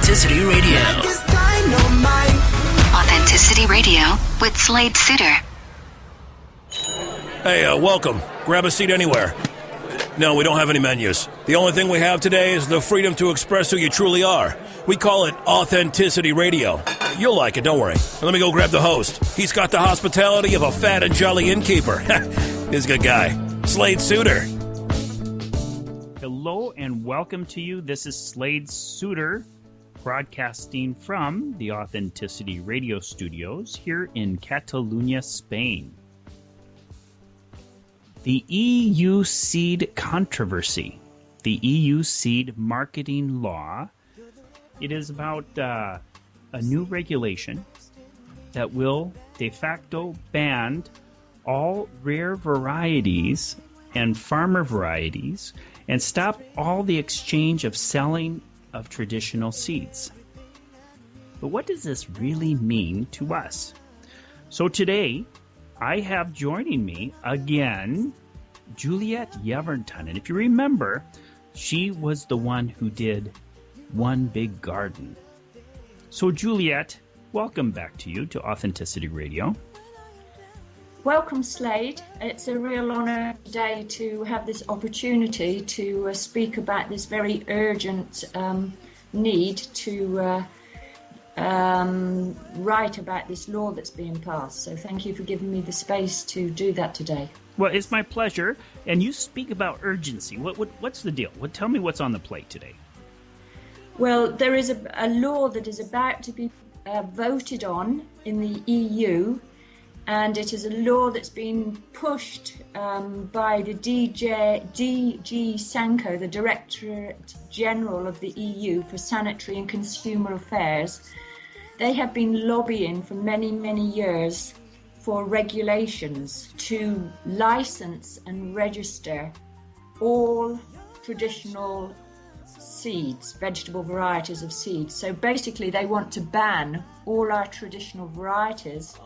Authenticity Radio. Authenticity Radio with Slade Suter. Hey, welcome. Grab a seat anywhere. No, we don't have any menus. The only thing we have today is the freedom to express who you truly are. We call it Authenticity Radio. You'll like it, don't worry. Let me go grab the host. He's got the hospitality of a fat and jolly innkeeper. He's a good guy. Slade Suter. Hello and welcome to you. This is Slade Suter, broadcasting from the Authenticity Radio Studios here in Catalonia, Spain. The EU seed controversy, the EU seed marketing law, it is about a new regulation that will de facto ban all rare varieties and farmer varieties and stop all the exchange of selling of traditional seeds. But what does this really mean to us? So today, I have joining me again Juliet Yeverton. And if you remember, she was the one who did One Big Garden. So Juliet, welcome back to you to Authenticity Radio. Welcome, Slade. It's a real honour today to have this opportunity to speak about this very urgent need to write about this law that's being passed. So thank you for giving me the space to do that today. Well, it's my pleasure. And you speak about urgency. What's the deal? Tell me what's on the plate today. Well, there is a law that is about to be voted on in the EU, and it is a law that's been pushed by the DG Sanko, the Directorate General of the EU for Sanitary and Consumer Affairs. They have been lobbying for many, many years for regulations to license and register all traditional seeds, vegetable varieties of seeds. So basically they want to ban all our traditional varieties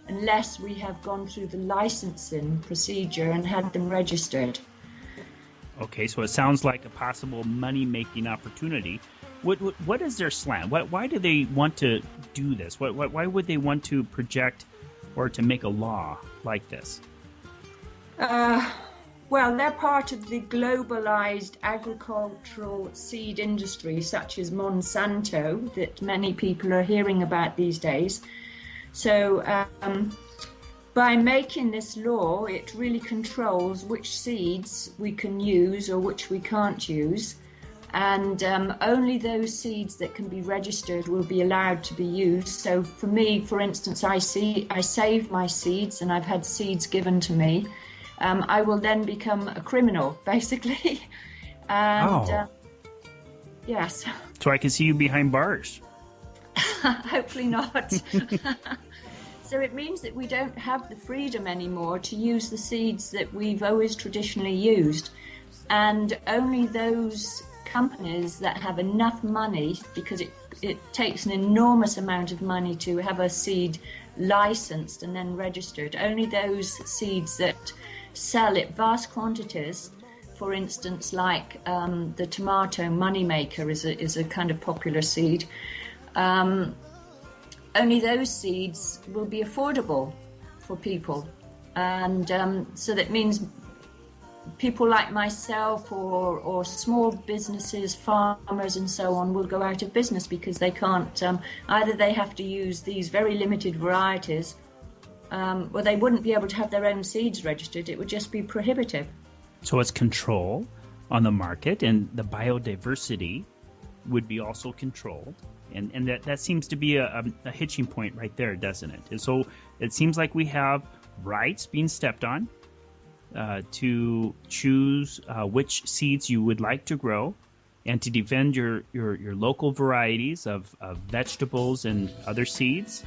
unless we have gone through the licensing procedure and had them registered. Okay, so it sounds like a possible money-making opportunity. What is their slant? Why do they want to do this? Why would they want to project or to make a law like this? Well, they're part of the globalized agricultural seed industry, such as Monsanto, that many people are hearing about these days. So by making this law, it really controls which seeds we can use or which we can't use. And only those seeds that can be registered will be allowed to be used. So for me, for instance, I save my seeds and I've had seeds given to me. I will then become a criminal, basically. And yes. So I can see you behind bars. Hopefully not. So it means that we don't have the freedom anymore to use the seeds that we've always traditionally used. And only those companies that have enough money, because it takes an enormous amount of money to have a seed licensed and then registered, only those seeds that sell at vast quantities, for instance, like the tomato moneymaker is a kind of popular seed, only those seeds will be affordable for people. And so that means people like myself or small businesses, farmers and so on will go out of business because they can't, either they have to use these very limited varieties, or they wouldn't be able to have their own seeds registered. It would just be prohibitive. So it's control on the market, and the biodiversity would be also controlled. And that seems to be a hitching point right there, doesn't it? And so it seems like we have rights being stepped on to choose which seeds you would like to grow and to defend your local varieties of vegetables and other seeds.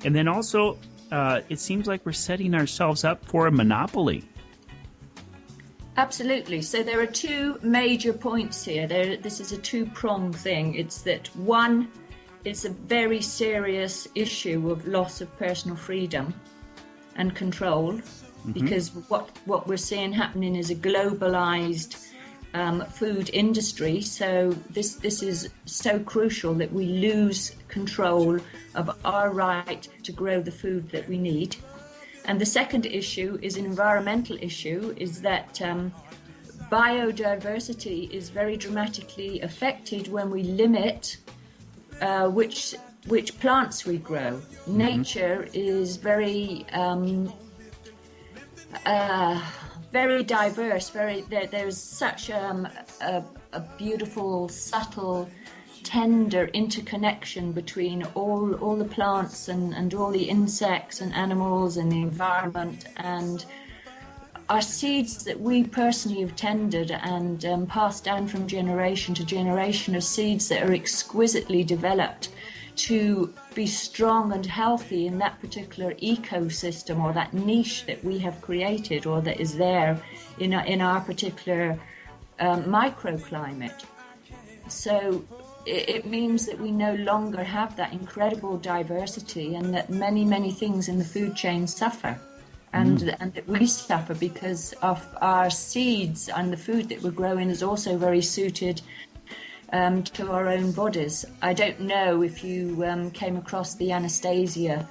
And then also, it seems like we're setting ourselves up for a monopoly. Absolutely. So there are two major points here. This is a two-pronged thing. It's that one, it's a very serious issue of loss of personal freedom and control, because what we're seeing happening is a globalized food industry. So this is so crucial that we lose control of our right to grow the food that we need. And the second issue is an environmental issue, is that biodiversity is very dramatically affected when we limit which plants we grow. Nature is very diverse. There's such a beautiful, subtle, tender interconnection between all the plants and all the insects and animals and the environment, and our seeds that we personally have tended and passed down from generation to generation are seeds that are exquisitely developed to be strong and healthy in that particular ecosystem or that niche that we have created or that is there in our particular microclimate. So it means that we no longer have that incredible diversity, and that many things in the food chain suffer. And that we suffer because of our seeds, and the food that we're growing is also very suited to our own bodies. I don't know if you came across the Anastasia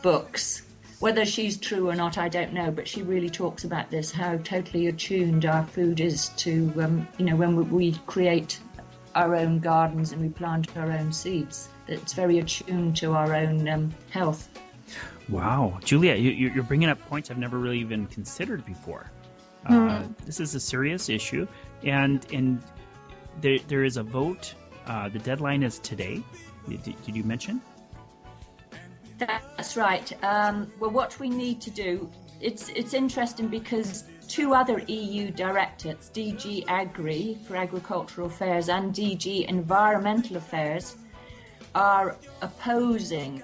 books. Whether she's true or not, I don't know, but she really talks about this, how totally attuned our food is to, when we create our own gardens and we plant our own seeds. It's very attuned to our own health. Wow. Juliet, you're bringing up points I've never really even considered before. This is a serious issue, and there is a vote. The deadline is today. Did you mention? That's right. Well, what we need to do, it's interesting because two other EU directorates, DG Agri for Agricultural Affairs and DG Environmental Affairs, are opposing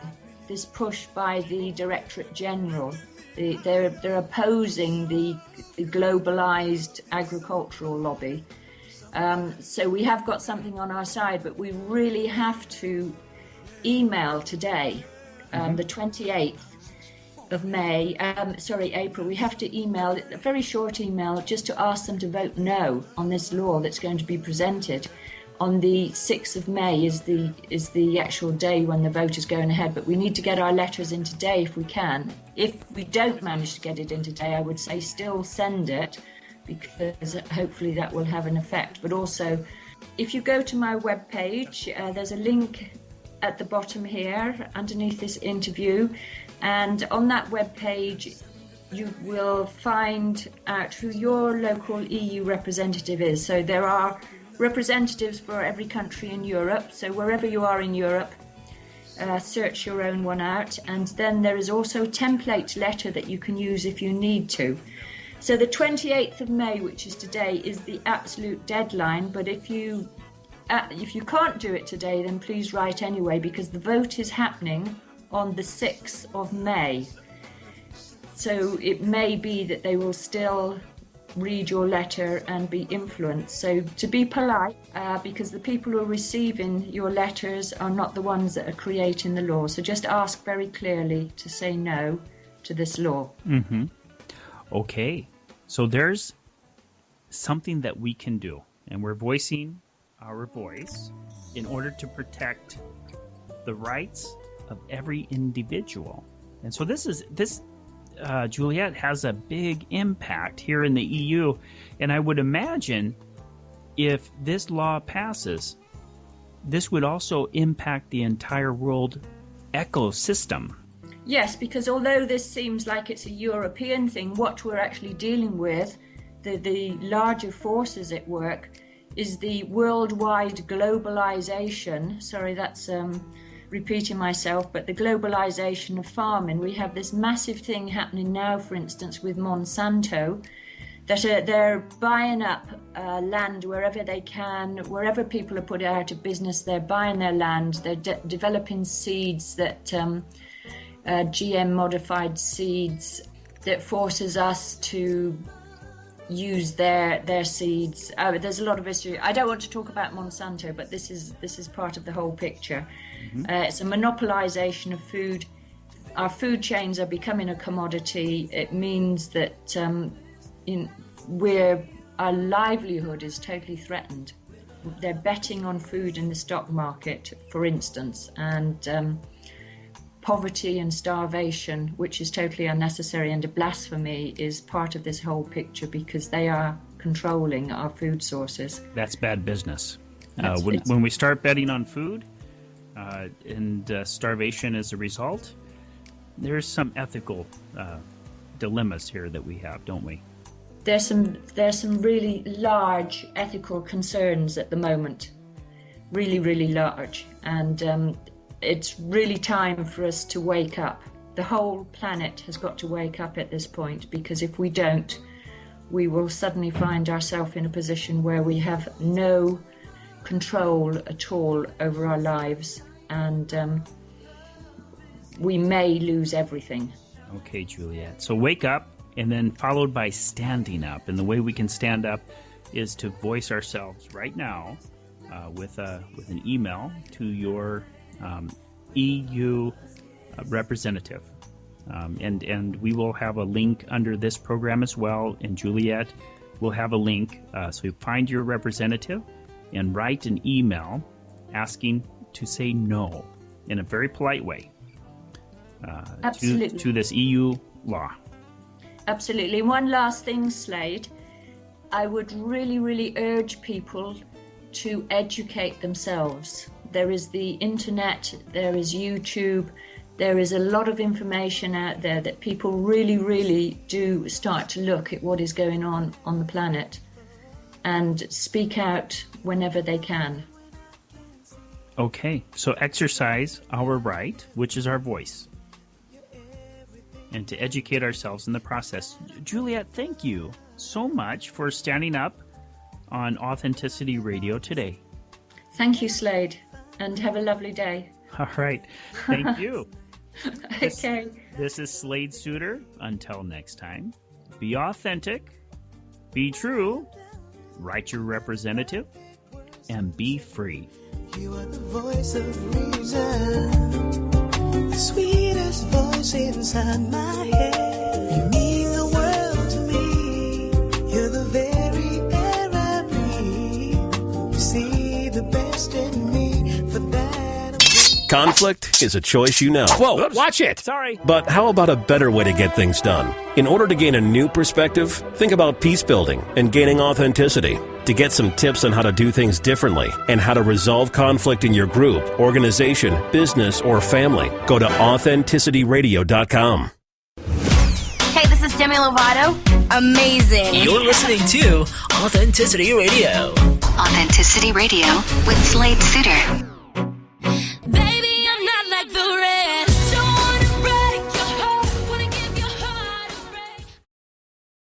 this push by the Directorate General. They're opposing the globalized agricultural lobby. So we have got something on our side, but we really have to email today, the 28th of April. We have to email, a very short email, just to ask them to vote no on this law that's going to be presented. On the 6th of May is the actual day when the vote is going ahead, but we need to get our letters in today if we can. If we don't manage to get it in today, I would say still send it, because hopefully that will have an effect. But also, if you go to my webpage, there's a link at the bottom here underneath this interview, and on that webpage you will find out who your local EU representative is. So there are representatives for every country in Europe, so wherever you are in Europe, search your own one out, and then there is also a template letter that you can use if you need to. So the 28th of May, which is today, is the absolute deadline, but if you can't do it today, then please write anyway, because the vote is happening on the 6th of May. So it may be that they will still read your letter and be influenced. So to be polite, because the people who are receiving your letters are not the ones that are creating the law. So just ask very clearly to say no to this law. Mm-hmm. Okay. So there's something that we can do, and we're voicing our voice in order to protect the rights of every individual. And so this Juliet, has a big impact here in the EU, and I would imagine if this law passes, this would also impact the entire world ecosystem. Yes, because although this seems like it's a European thing, what we're actually dealing with, the larger forces at work, is the worldwide globalization. Sorry, that's repeating myself, but the globalization of farming. We have this massive thing happening now, for instance, with Monsanto, that they're buying up land wherever they can, wherever people are put out of business, they're buying their land, they're developing seeds that GM modified seeds that forces us to use their seeds. There's a lot of issue. I don't want to talk about Monsanto, but this is part of the whole picture. Mm-hmm. It's a monopolization of food. Our food chains are becoming a commodity. It means that our livelihood is totally threatened. They're betting on food in the stock market, for instance, and poverty and starvation, which is totally unnecessary and a blasphemy, is part of this whole picture because they are controlling our food sources. That's bad business. When we start betting on food and starvation as a result, there's some ethical dilemmas here that we have, don't we? There's some really large ethical concerns at the moment, really, really large, and it's really time for us to wake up. The whole planet has got to wake up at this point, because if we don't, we will suddenly find ourselves in a position where we have no control at all over our lives, and we may lose everything. Okay, Juliet. So wake up, and then followed by standing up. And the way we can stand up is to voice ourselves right now with an email to your EU representative. And we will have a link under this program as well. And Juliet will have a link. So you find your representative and write an email asking to say no in a very polite way to this EU law. Absolutely. One last thing, Slade. I would really, really urge people to educate themselves. There is the internet, there is YouTube, there is a lot of information out there that people really, really do start to look at what is going on the planet and speak out whenever they can. Okay, so exercise our right, which is our voice, and to educate ourselves in the process. Juliet, thank you so much for standing up on Authenticity Radio today. Thank you, Slade, and have a lovely day. All right, thank you. Okay. This is Slade Suter. Until next time, be authentic, be true, write your representative, and be free. You are the voice of reason, the sweetest voice inside my head. You mean the world to me. You're the very air I breathe. You see the best in me. For that, Conflict is a choice you know. Whoa, watch it! Sorry. But how about a better way to get things done? In order to gain a new perspective, think about peace building and gaining authenticity. To get some tips on how to do things differently and how to resolve conflict in your group, organization, business, or family, go to AuthenticityRadio.com. Hey, this is Demi Lovato. Amazing. You're listening to Authenticity Radio. Authenticity Radio with Slade Suter.